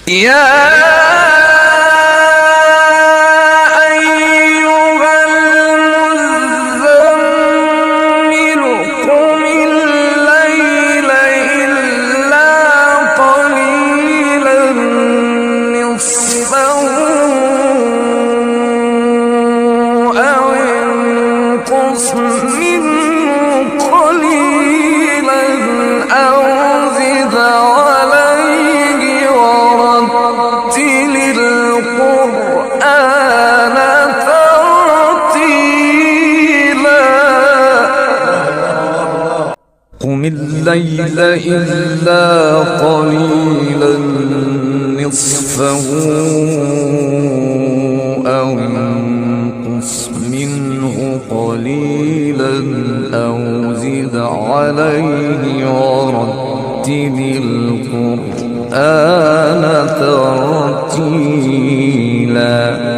يا أيها المزمل قم الليل إلا قليلا نصفه أو انقص منه قليلا أو زد عليه ورتل القرآن ترتيلا قم الليل إلا قليلا نصفه أو انقص منه قليلا أو زد عليه ورتل القرآن ترتيلا